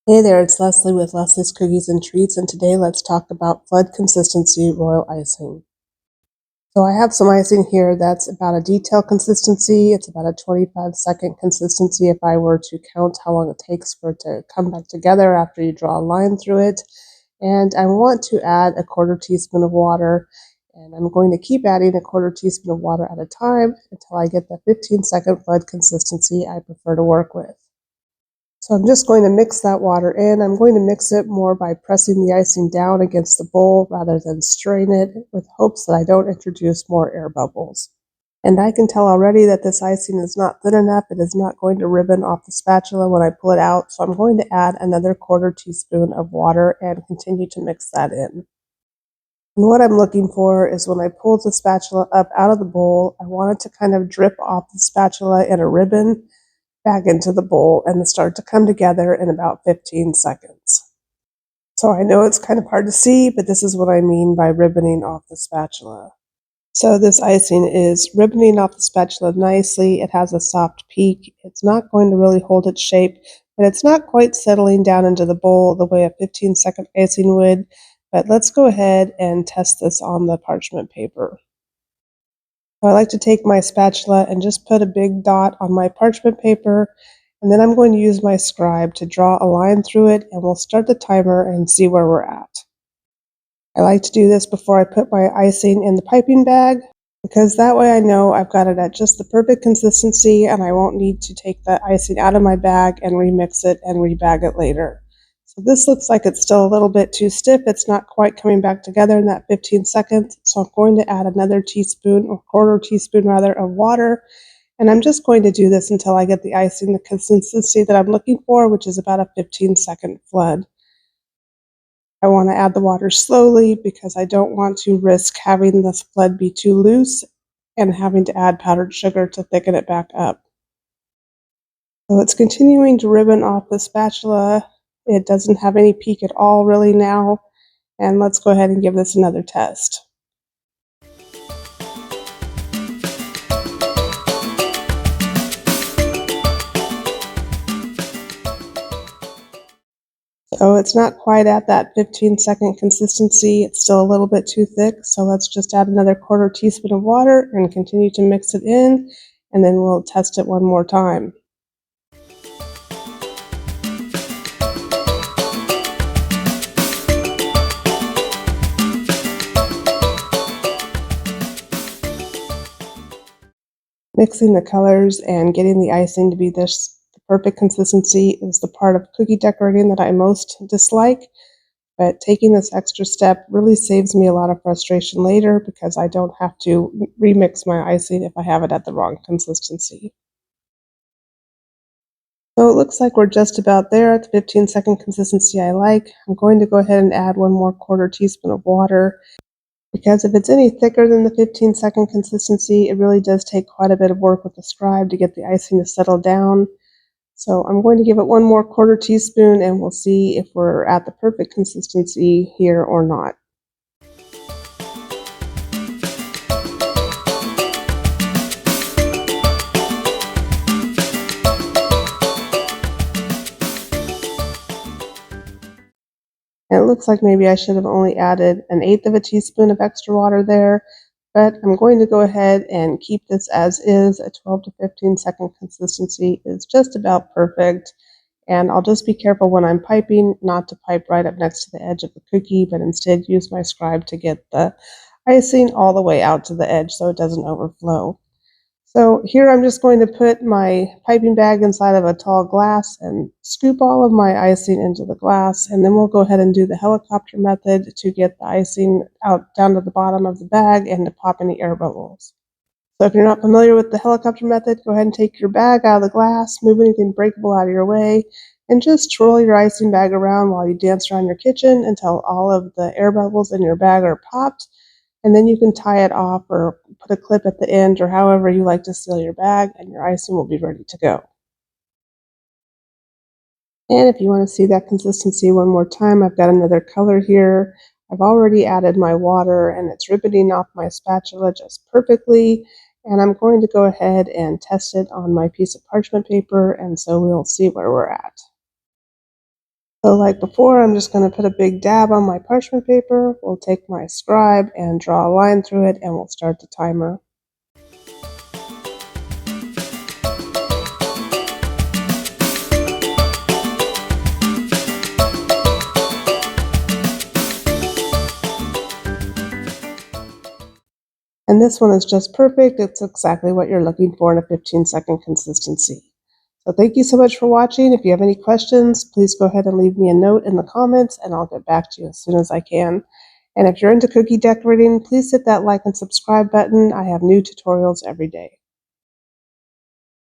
Hey there, it's Leslie with Leslie's Cookies and Treats, and today let's talk about flood consistency royal icing. So I have some icing here that's about a detail consistency. It's about a 25-second consistency if I were to count how long it takes for it to come back together after you draw a line through it. And I want to add a quarter teaspoon of water, and I'm going to keep adding a quarter teaspoon of water at a time until I get the 15-second flood consistency I prefer to work with. So I'm just going to mix that water in. I'm going to mix it more by pressing the icing down against the bowl rather than stirring it, with hopes that I don't introduce more air bubbles. And I can tell already that this icing is not thin enough. It is not going to ribbon off the spatula when I pull it out. So I'm going to add another quarter teaspoon of water and continue to mix that in. And what I'm looking for is when I pull the spatula up out of the bowl, I want it to kind of drip off the spatula in a ribbon back into the bowl and start to come together in about 15 seconds. So I know it's kind of hard to see, but this is what I mean by ribboning off the spatula. So this icing is ribboning off the spatula nicely. It has a soft peak. It's not going to really hold its shape, but it's not quite settling down into the bowl the way a 15-second icing would. But let's go ahead and test this on the parchment paper. I like to take my spatula and just put a big dot on my parchment paper, and then I'm going to use my scribe to draw a line through it, and we'll start the timer and see where we're at. I like to do this before I put my icing in the piping bag, because that way I know I've got it at just the perfect consistency and I won't need to take the icing out of my bag and remix it and rebag it later. So this looks like it's still a little bit too stiff. It's not quite coming back together in that 15 seconds. So I'm going to add another teaspoon, or quarter teaspoon rather, of water. And I'm just going to do this until I get the icing the consistency that I'm looking for, which is about a 15-second flood. I want to add the water slowly because I don't want to risk having this flood be too loose and having to add powdered sugar to thicken it back up. So it's continuing to ribbon off the spatula. It doesn't have any peak at all really now. And let's go ahead and give this another test. So it's not quite at that 15-second consistency. It's still a little bit too thick. So let's just add another quarter teaspoon of water and continue to mix it in. And then we'll test it one more time. Mixing the colors and getting the icing to be the perfect consistency is the part of cookie decorating that I most dislike, but taking this extra step really saves me a lot of frustration later because I don't have to remix my icing if I have it at the wrong consistency. So it looks like we're just about there at the 15-second consistency I like. I'm going to go ahead and add one more quarter teaspoon of water, because if it's any thicker than the 15-second consistency, it really does take quite a bit of work with the scribe to get the icing to settle down. So I'm going to give it one more quarter teaspoon and we'll see if we're at the perfect consistency here or not. And it looks like maybe I should have only added 1/8 of a teaspoon of extra water there, but I'm going to go ahead and keep this as is. A 12 to 15-second consistency is just about perfect. And I'll just be careful when I'm piping not to pipe right up next to the edge of the cookie, but instead use my scribe to get the icing all the way out to the edge so it doesn't overflow. So here I'm just going to put my piping bag inside of a tall glass and scoop all of my icing into the glass, and then we'll go ahead and do the helicopter method to get the icing out down to the bottom of the bag and to pop any air bubbles. So if you're not familiar with the helicopter method, go ahead and take your bag out of the glass, move anything breakable out of your way, and just twirl your icing bag around while you dance around your kitchen until all of the air bubbles in your bag are popped. And then you can tie it off or put a clip at the end or however you like to seal your bag, and your icing will be ready to go. And if you want to see that consistency one more time, I've got another color here. I've already added my water and it's ribboning off my spatula just perfectly. And I'm going to go ahead and test it on my piece of parchment paper, and so we'll see where we're at. So like before, I'm just going to put a big dab on my parchment paper. We'll take my scribe and draw a line through it, and we'll start the timer. And this one is just perfect. It's exactly what you're looking for in a 15-second consistency. So thank you so much for watching. If you have any questions, please go ahead and leave me a note in the comments and I'll get back to you as soon as I can. And if you're into cookie decorating, please hit that like and subscribe button. I have new tutorials every day.